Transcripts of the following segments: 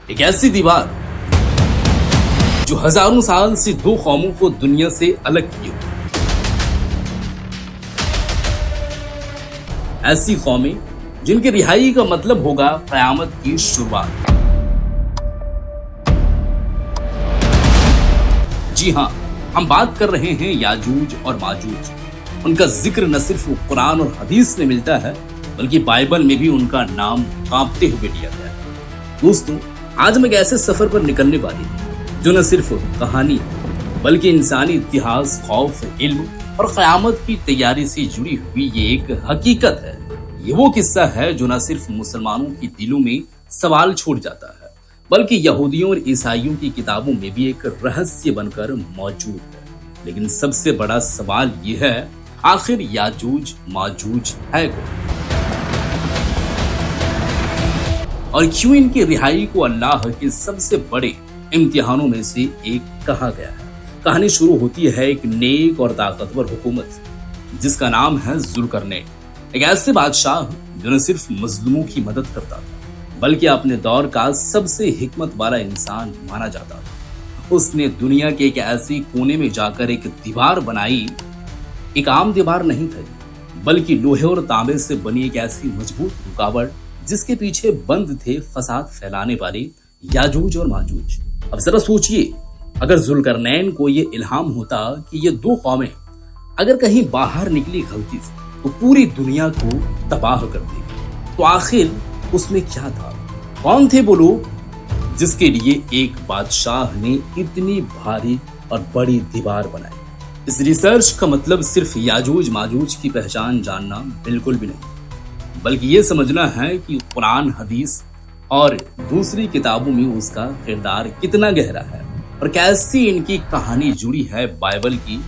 ایک ایسی دیوار جو ہزاروں سال سے دو قوموں کو دنیا سے الگ کیے ہوئے، ایسی قومیں جن کی رہائی کا مطلب ہوگا قیامت کی شروعات۔ جی ہاں، ہم بات کر رہے ہیں یاجوج اور ماجوج۔ ان کا ذکر نہ صرف قرآن اور حدیث میں ملتا ہے بلکہ بائبل میں بھی ان کا نام کانپتے ہوئے لیا گیا ہے۔ دوستوں، آج ہم ایک ایسے سفر پر نکلنے والے ہیں جو نہ صرف کہانی ہے بلکہ انسانی اتہاس، خوف، علم اور قیامت کی تیاری سے جڑی ہوئی یہ ایک حقیقت ہے۔ یہ وہ قصہ ہے جو نہ صرف مسلمانوں کی دلوں میں سوال چھوڑ جاتا ہے بلکہ یہودیوں اور عیسائیوں کی کتابوں میں بھی ایک رہسیہ بن کر موجود ہے۔ لیکن سب سے بڑا سوال یہ ہے، آخر یاجوج ماجوج ہے کون؟ اور کیوں ان کی رہائی کو اللہ کے سب سے بڑے امتحانوں میں سے ایک کہا گیا ہے؟ کہانی شروع ہوتی ہے ایک نیک اور طاقتور حکومت سے جس کا نام ہے ذوالقرنین، ایک ایسے بادشاہ جو نہ صرف مظلوموں کی مدد کرتا تھا بلکہ اپنے دور کا سب سے حکمت والا انسان مانا جاتا تھا۔ اس نے دنیا کے ایک ایسی کونے میں جا کر ایک دیوار بنائی۔ ایک عام دیوار نہیں تھا بلکہ لوہے اور تانبے سے بنی ایک ایسی مضبوط رکاوٹ جس کے پیچھے بند تھے فساد پھیلانے والے یاجوج اور ماجوج۔ اب ذرا سوچئے، اگر ذوالقرنین کو یہ الہام ہوتا کہ یہ دو قومیں اگر کہیں باہر نکلی غلطی سے تو پوری دنیا کو تباہ کر دے گی، تو آخر اس میں کیا تھا؟ کون تھے وہ لوگ جس کے لیے ایک بادشاہ نے اتنی بھاری اور بڑی دیوار بنائی؟ اس ریسرچ کا مطلب صرف یاجوج ماجوج کی پہچان جاننا بالکل بھی نہیں، بلکہ یہ سمجھنا ہے کہ قرآن، حدیث اور دوسری کتابوں میں اس کا کردار کتنا گہرا ہے اور کیسی ان کی کہانی جڑی ہے بائبل کی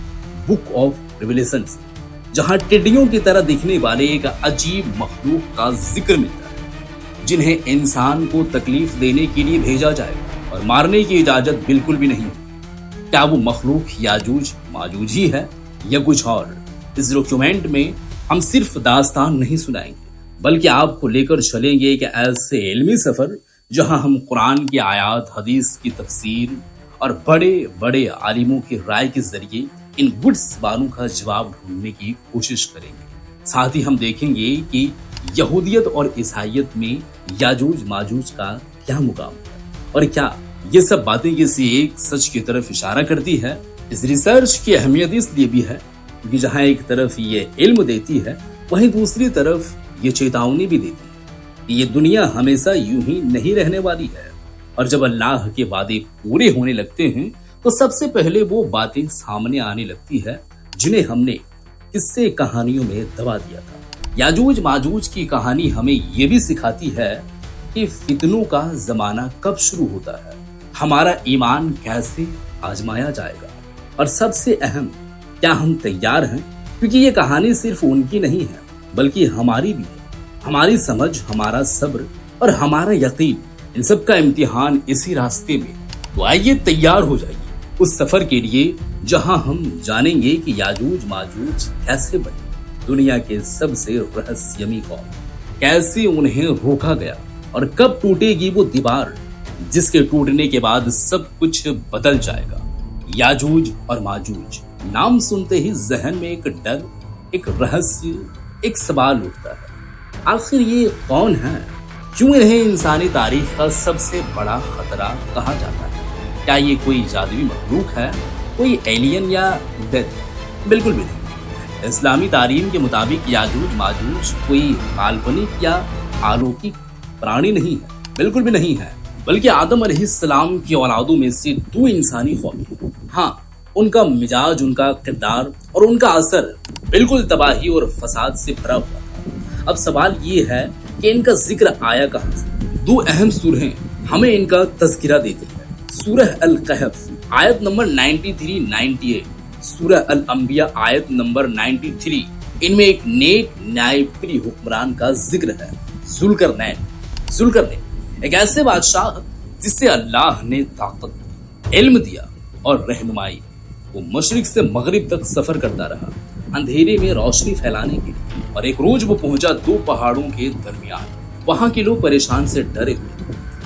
بک آف ریویلیشن سے، جہاں ٹڈیوں کی طرح دکھنے والے ایک عجیب مخلوق کا ذکر ملتا ہے جنہیں انسان کو تکلیف دینے کے لیے بھیجا جائے اور مارنے کی اجازت بالکل بھی نہیں۔ کیا وہ مخلوق یاجوج ماجوج ہی ہے یا کچھ اور؟ اس ڈاکیومنٹ میں ہم صرف داستان نہیں سنائیں گے بلکہ آپ کو لے کر چلیں گے ایک ایسے علمی سفر جہاں ہم قرآن کی آیات، حدیث کی تفسیر اور بڑے بڑے عالموں کی رائے کے ذریعے ان گڈ سوالوں کا جواب ڈھونڈنے کی کوشش کریں گے۔ ساتھ ہی ہم دیکھیں گے کہ یہودیت اور عیسائیت میں یاجوج ماجوج کا کیا مقام ہے اور کیا یہ سب باتیں کسی ایک سچ کی طرف اشارہ کرتی ہے۔ اس ریسرچ کی اہمیت اس لیے بھی ہے کہ جہاں ایک طرف یہ علم دیتی ہے وہیں دوسری طرف یہ چیتاونی بھی دیتی ہے کہ یہ دنیا ہمیشہ یوں ہی نہیں رہنے والی ہے، اور جب اللہ کے وعدے پورے ہونے لگتے ہیں تو سب سے پہلے وہ باتیں سامنے آنے لگتی ہے جنہیں ہم نے قصے کہانیوں میں دبا دیا تھا۔ یاجوج ماجوج کی کہانی ہمیں یہ بھی سکھاتی ہے کہ فتنوں کا زمانہ کب شروع ہوتا ہے، ہمارا ایمان کیسے آزمایا جائے گا، اور سب سے اہم، کیا ہم تیار ہیں؟ کیونکہ یہ کہانی صرف ان کی نہیں ہے بلکہ ہماری بھی ہے۔ ہماری سمجھ، ہمارا صبر اور ہمارا یقین، ان سب کا امتحان اسی راستے میں۔ تو آئیے تیار ہو جائیے اس سفر کے لیے جہاں ہم جانیں گے کہ یاجوج ماجوج کیسے بنے، دنیا کے سب سے رہسیائی قوم، کیسے انہیں روکا گیا اور کب ٹوٹے گی وہ دیوار جس کے ٹوٹنے کے بعد سب کچھ بدل جائے گا۔ یاجوج اور ماجوج نام سنتے ہی ذہن میں ایک ڈر، ایک رہسیہ، ایک سوال اٹھتا ہے، آخر یہ کون ہے؟ کیوں انہیں انسانی تاریخ کا سب سے بڑا خطرہ کہا جاتا ہے؟ کیا یہ کوئی جادوئی مخلوق ہے، کوئی ایلین یا ڈیتھ؟ بالکل بھی نہیں۔ اسلامی تعلیم کے مطابق یاجوج ماجوج کوئی کالپنک یا الوکک پرانی نہیں ہے، بالکل بھی نہیں ہے، بلکہ آدم علیہ السلام کی اولادوں میں سے دو انسانی قومیں۔ ہاں، ان کا مزاج، ان کا کردار اور ان کا اثر بالکل تباہی اور فساد سے بھرا ہوا تھا۔ اب سوال یہ ہے کہ ان کا ذکر آیا کہاں سے؟ دو اہم سورہیں ہمیں ان کا تذکرہ دیتی ہیں۔ سورہ الکہف آیت نمبر 93-98، سورہ الانبیاء آیت نمبر 93۔ ان میں ایک نیک نیائے پری حکمران کا ذکر ہے، ذوالقرنین، ایک ایسے بادشاہ جس سے اللہ نے طاقت، علم دیا اور رہنمائی۔ وہ مشرق سے مغرب تک سفر کرتا رہا، اندھیرے میں روشنی پھیلانے کے لیے، اور ایک روز وہ پہنچا دو پہاڑوں کے درمیان۔ وہاں کے لوگ پریشان سے ڈرے ہوئے،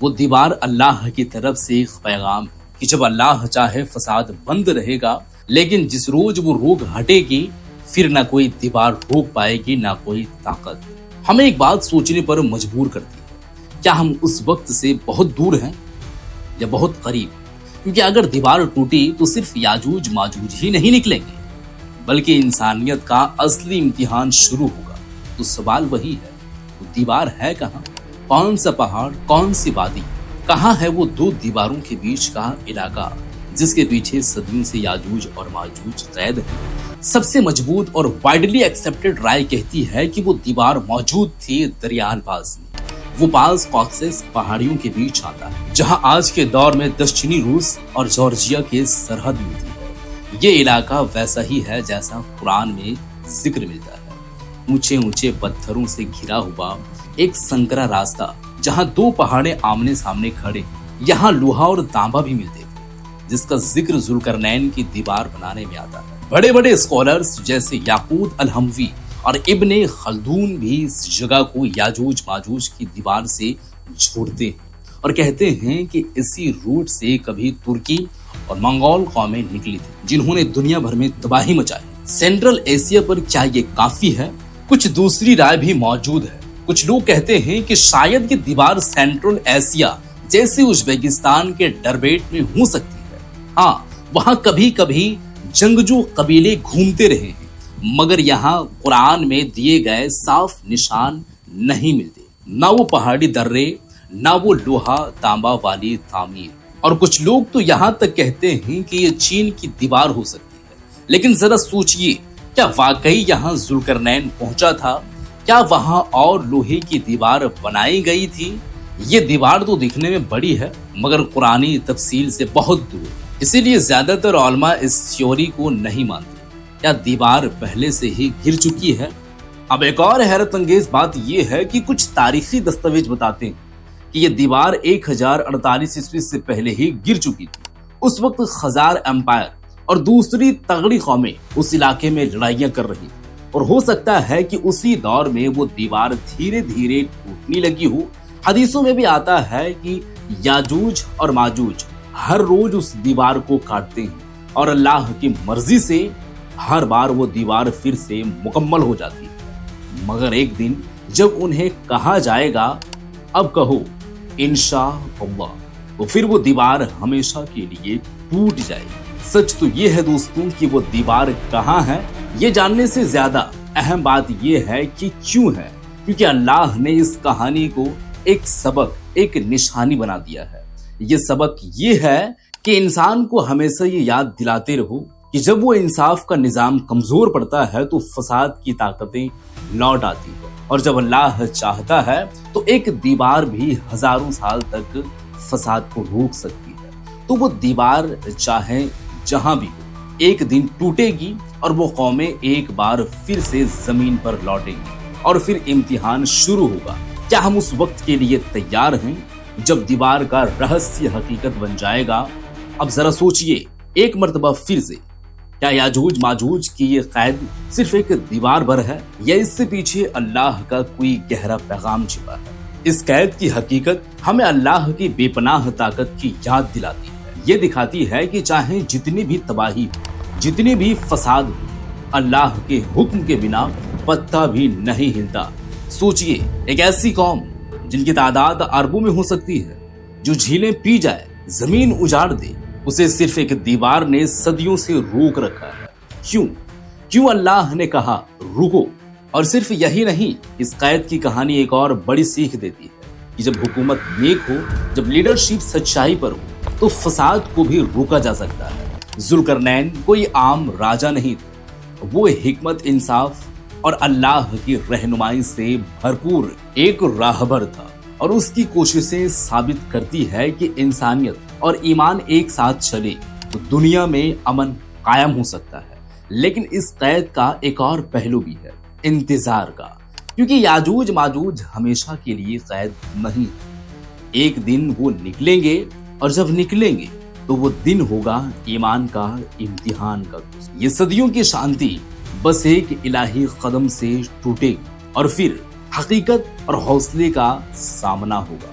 وہ دیوار اللہ کی طرف سے ایک پیغام ہے کہ جب اللہ چاہے فساد بند رہے گا، لیکن جس روز وہ روک ہٹے گی پھر نہ کوئی دیوار روک پائے گی، نہ کوئی طاقت۔ ہمیں ایک بات سوچنے پر مجبور کرتی ہے، کیا ہم اس وقت سے بہت دور ہیں یا بہت قریب؟ کیونکہ اگر دیوار ٹوٹی تو صرف یاجوج ماجوج ہی نہیں نکلیں گے، بلکہ انسانیت کا اصلی امتحان شروع ہوگا۔ تو سوال وہی ہے، وہ دیوار ہے کہاں؟ کون سا پہاڑ، کون سی وادی، کہاں ہے وہ دو دیواروں کے بیچ کا علاقہ جس کے پیچھے صدیوں سے یاجوج اور ماجوج قید ہیں؟ سب سے مضبوط اور وائڈلی ایکسپٹڈ رائے کہتی ہے کہ وہ دیوار موجود تھی دریا الپاس میں۔ وہ پاس کاکسس پہاڑیوں کے بیچ آتا ہے، جہاں آج کے دور میں دشچنی روس اور جارجیا کے سرحد ملتی ہے۔ یہ علاقہ ویسا ہی ہے جیسا قرآن میں ذکر ملتا ہے، اونچے اونچے پتھروں سے گھرا ہوا ایک سنکرا راستہ، جہاں دو پہاڑے آمنے سامنے کھڑے، یہاں لوہا اور تانبا بھی ملتے تھے، جس کا ذکر ذوالقرنین کی دیوار بنانے میں آتا ہے۔ بڑے بڑے اسکالرز جیسے یاقوت الحموی اور ابن خلدون بھی اس جگہ کو یاجوج ماجوج کی دیوار سے جوڑتے ہیں اور کہتے ہیں کہ اسی روٹ سے کبھی ترکی اور منگول قومیں نکلی تھی، جنہوں نے دنیا بھر میں تباہی مچائی۔ سینٹرل ایشیا پر کیا یہ کافی ہے؟ کچھ دوسری رائے بھی موجود ہے۔ کچھ لوگ کہتے ہیں کہ شاید یہ دیوار سینٹرل ایشیا جیسے ازبکستان کے ڈربیٹ میں ہو سکتی ہے۔ ہاں، وہاں کبھی کبھی جنگجو قبیلے گھومتے رہے ہیں، مگر یہاں قرآن میں دیے گئے صاف نشان نہیں ملتے، نہ وہ پہاڑی درے، نہ وہ لوہا تانبا والی تعمیر۔ اور کچھ لوگ تو یہاں تک کہتے ہیں کہ یہ چین کی دیوار ہو سکتی ہے۔ لیکن ذرا سوچئے، کیا واقعی یہاں ذوالقرنین پہنچا تھا؟ کیا وہاں اور لوہے کی دیوار بنائی گئی تھی؟ یہ دیوار تو دکھنے میں بڑی ہے، مگر قرآنی تفصیل سے بہت دور، اسی لیے زیادہ تر علماء اس تھیوری کو نہیں مانتے۔ کیا دیوار پہلے سے ہی گر چکی ہے؟ اب ایک اور حیرت انگیز بات یہ ہے کہ کچھ تاریخی دستاویز بتاتے ہیں کہ یہ دیوار 1048 عیسوی سے پہلے ہی گر چکی تھی۔ اس وقت خزار امپائر اور دوسری تغڑی قومیں اس علاقے میں لڑائیاں کر رہی تھیں، اور ہو سکتا ہے کہ اسی دور میں وہ دیوار دھیرے دھیرے ٹوٹنے لگی ہو۔ حدیثوں میں بھی آتا ہے کہ یاجوج اور ماجوج ہر روز اس دیوار کو کاٹتے ہیں، اور اللہ کی مرضی سے ہر بار وہ دیوار پھر سے مکمل ہو جاتی ہے۔ مگر ایک دن جب انہیں کہا جائے گا اب کہو انشاء اللہ، تو پھر وہ دیوار ہمیشہ کے لیے ٹوٹ جائے گی۔ سچ تو یہ ہے دوستوں کہ وہ دیوار کہاں ہے، یہ جاننے سے زیادہ اہم بات یہ ہے کہ کیوں ہے، کیونکہ اللہ نے اس کہانی کو ایک سبق، ایک نشانی بنا دیا ہے۔ یہ سبق یہ ہے کہ انسان کو ہمیشہ یہ یاد دلاتے رہو کہ جب وہ انصاف کا نظام کمزور پڑتا ہے تو فساد کی طاقتیں لوٹ آتی ہیں، اور جب اللہ چاہتا ہے تو ایک دیوار بھی ہزاروں سال تک فساد کو روک سکتی ہے۔ تو وہ دیوار چاہے جہاں بھی ہو ایک دن ٹوٹے گی، اور وہ قومیں ایک بار پھر سے زمین پر لوٹیں گی، اور پھر امتحان شروع ہوگا۔ کیا ہم اس وقت کے لیے تیار ہیں جب دیوار کا رہسیہ حقیقت بن جائے گا؟ اب ذرا سوچئے ایک مرتبہ پھر سے، کیا یاجوج ماجوج کی یہ قید صرف ایک دیوار بھر ہے، یا اس سے پیچھے اللہ کا کوئی گہرا پیغام چھپا ہے؟ اس قید کی حقیقت ہمیں اللہ کی بے پناہ طاقت کی یاد دلاتی ہے۔ یہ دکھاتی ہے کہ چاہے جتنی بھی تباہی ہو، جتنی بھی فساد ہو، اللہ کے حکم کے بنا پتا بھی نہیں ہلتا۔ سوچئے ایک ایسی قوم جن کی تعداد اربوں میں ہو سکتی ہے، جو جھیلیں پی جائے، زمین اجاڑ دے، اسے صرف ایک دیوار نے صدیوں سے روک رکھا ہے۔ کیوں اللہ نے کہا رکو؟ اور صرف یہی نہیں، اس قید کی کہانی ایک اور بڑی سیکھ دیتی ہے کہ جب حکومت نیک ہو، جب لیڈرشپ سچائی پر ہو، تو فساد کو بھی روکا جا سکتا ہے۔ ذوالقرنین کوئی عام راجا نہیں تھا، وہ حکمت، انصاف اور اللہ کی رہنمائی سے بھرپور ایک راہبر تھا، اور اس کی کوششیں ثابت کرتی ہے کہ انسانیت اور ایمان ایک ساتھ چلے تو دنیا میں امن قائم ہو سکتا ہے۔ لیکن اس قید کا ایک اور پہلو بھی ہے، انتظار کا، کیونکہ یاجوج ماجوج ہمیشہ کے لیے قید نہیں ہے۔ ایک دن وہ نکلیں گے، اور جب نکلیں گے تو وہ دن ہوگا ایمان کا، امتحان کا۔ یہ صدیوں کی شانتی بس ایک الہی قدم سے ٹوٹے گی، اور پھر حقیقت اور حوصلے کا سامنا ہوگا۔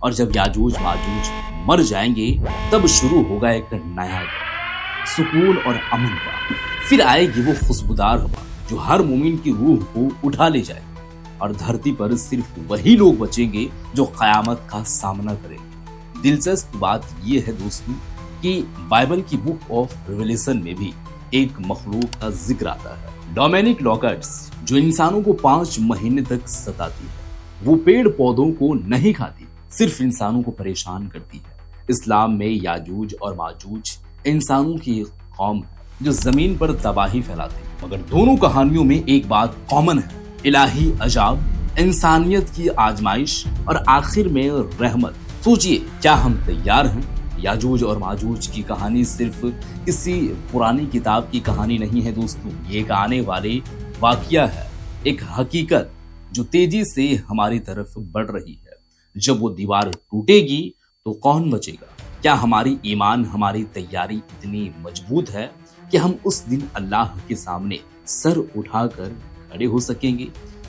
اور جب یاجوج ماجوج مر جائیں گے تب شروع ہوگا ایک نیا دور، سکون اور امن کا۔ پھر آئے گی وہ خوشبودار ہوا جو ہر مومن کی روح کو اٹھا لے جائے گی، اور دھرتی پر صرف وہی لوگ بچیں گے جو قیامت کا سامنا کریں گے۔ دلچسپ بات یہ ہے دوستو کہ بائبل کی بک آف ریویلیشن میں بھی ایک مخلوق کا ذکر آتا ہے، ڈومینک لاکرٹس، جو انسانوں کو 5 مہینے تک ستاتی ہے۔ وہ پیڑ پودوں کو نہیں کھاتی، صرف انسانوں کو پریشان کرتی ہے۔ اسلام میں یاجوج اور ماجوج انسانوں کی قوم ہے جو زمین پر تباہی پھیلاتے ہیں، مگر دونوں کہانیوں میں ایک بات کامن ہے: الہی عذاب، انسانیت کی آزمائش اور آخر میں رحمت۔ سوچئے، کیا ہم تیار ہیں؟ یاجوج اور ماجوج کی کہانی صرف کسی پرانی کتاب کی کہانی نہیں ہے دوستو، یہ ایک آنے والے واقعہ ہے، ایک حقیقت جو تیزی سے ہماری طرف بڑھ رہی ہے۔ جب وہ دیوار ٹوٹے گی تو کون بچے گا؟ کیا ہماری ایمان، ہماری تیاری اتنی مضبوط ہے کہ ہم اس دن اللہ کے سامنے سر اٹھا کر کھڑے ہو سکیں گے؟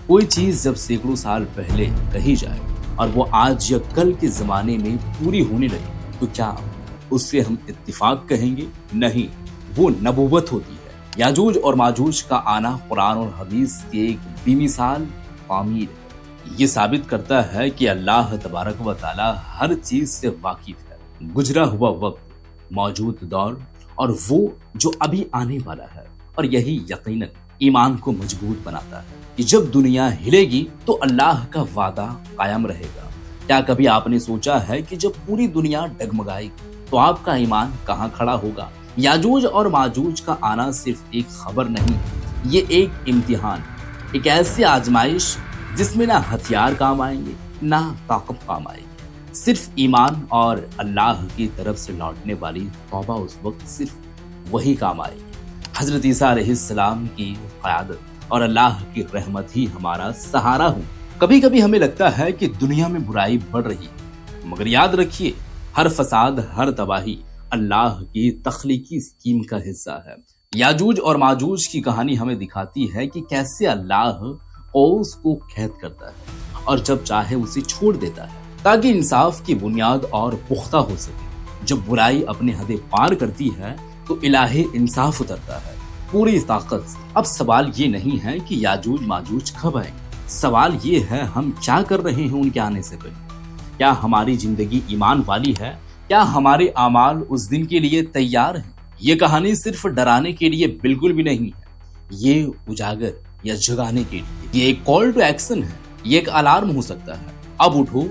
کوئی چیز جب سینکڑوں سال پہلے کہی جائے اور وہ آج یا کل کے زمانے میں پوری ہونے لگے تو کیا اس سے ہم اتفاق کہیں گے؟ نہیں، وہ نبوت ہوتی ہے۔ یاجوج اور ماجوج کا آنا قرآن اور حدیث کی ایک بے مثال تعمیر ہے۔ یہ ثابت کرتا ہے کہ اللہ تبارک و تعالی ہر چیز سے واقف ہے، گزرا ہوا وقت، موجود دور اور وہ جو ابھی آنے والا ہے۔ اور یہی یقیناً ایمان کو مضبوط بناتا ہے کہ جب دنیا ہلے گی تو اللہ کا وعدہ قائم رہے گا۔ کیا کبھی آپ نے سوچا ہے کہ جب پوری دنیا ڈگمگائے گی تو آپ کا ایمان کہاں کھڑا ہوگا؟ یاجوج اور ماجوج کا آنا صرف ایک خبر نہیں، یہ ایک امتحان، ایک ایسی آزمائش جس میں نہ ہتھیار کام آئیں گے نہ طاقت کام آئے گی، صرف ایمان اور اللہ کی طرف سے لوٹنے والی توبہ۔ اس وقت صرف وہی کام آئے گی۔ حضرت عیسیٰ علیہ السلام کی قیادت اور اللہ کی رحمت ہی ہمارا سہارا ہو۔ کبھی کبھی ہمیں لگتا ہے کہ دنیا میں برائی بڑھ رہی ہے، مگر یاد رکھیے، ہر فساد، ہر تباہی اللہ کی تخلیقی اسکیم کا حصہ ہے۔ یاجوج اور ماجوج کی کہانی ہمیں دکھاتی ہے کہ کیسے اللہ قوس کو قید کرتا ہے اور جب چاہے اسے چھوڑ دیتا ہے تاکہ انصاف کی بنیاد اور پختہ ہو سکے۔ جب برائی اپنے حد پار کرتی ہے تو الہی انصاف اترتا ہے پوری طاقت سے۔ اب سوال یہ نہیں ہے کہ یاجوج ماجوج کب آئیں گے، سوال یہ ہے ہم کیا کر رہے ہیں ان کے آنے سے پہلے۔ کیا ہماری زندگی ایمان والی ہے؟ کیا ہمارے اعمال اس دن کے لیے تیار ہیں؟ یہ کہانی صرف ڈرانے کے لیے بالکل بھی نہیں ہے، یہ اجاگر یا جگانے کے لیے، یہ ایک کال ٹو ایکشن ہے، یہ ایک الارم ہو سکتا ہے۔ اب اٹھو،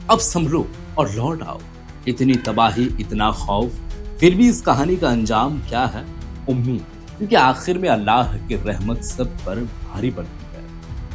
اب سنبھلو اور لوٹ آؤ۔ اتنی تباہی، اتنا خوف، پھر بھی اس کہانی کا انجام کیا ہے؟ امید، کیونکہ آخر میں اللہ کی رحمت سب پر بھاری پڑتی ہے۔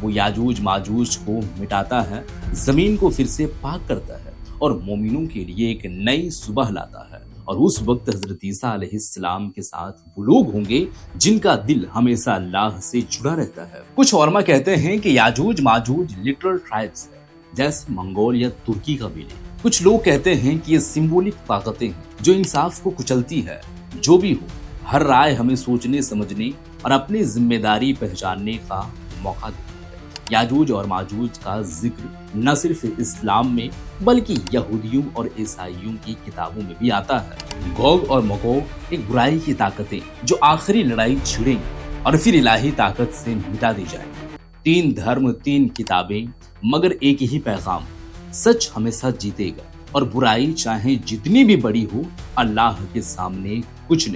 وہ یاجوج ماجوج کو مٹاتا ہے، زمین کو پھر سے پاک کرتا ہے اور مومنوں کے لیے ایک نئی صبح لاتا ہے۔ اور اس وقت حضرت عیسیٰ علیہ السلام کے ساتھ وہ لوگ ہوں گے جن کا دل ہمیشہ اللہ سے جڑا رہتا ہے۔ کچھ علماء کہتے ہیں کہ یاجوج ماجوج لٹرل ٹرائبس ہے، جیسے منگول یا ترکی قبیلے۔ کچھ لوگ کہتے ہیں کہ یہ سمبولک طاقتیں ہیں جو انصاف کو کچلتی ہے۔ جو بھی ہو، ہر رائے ہمیں سوچنے سمجھنے اور اپنی ذمہ داری پہچاننے کا موقع دیتی ہے۔ یاجوج اور ماجوج کا ذکر نہ صرف اسلام میں بلکہ یہودیوں اور عیسائیوں کی کتابوں میں بھی آتا ہے۔ گوگ اور مگوگ ایک برائی کی طاقتیں جو آخری لڑائی چھڑیں گی اور پھر الہی طاقت سے مٹا دی جائیں گی۔ 3 دھرم، 3 کتابیں، مگر ایک ہی پیغام: سچ ہمیشہ جیتے گا اور برائی چاہے جتنی بھی بڑی ہو اللہ کے سامنے کچھ نہیں۔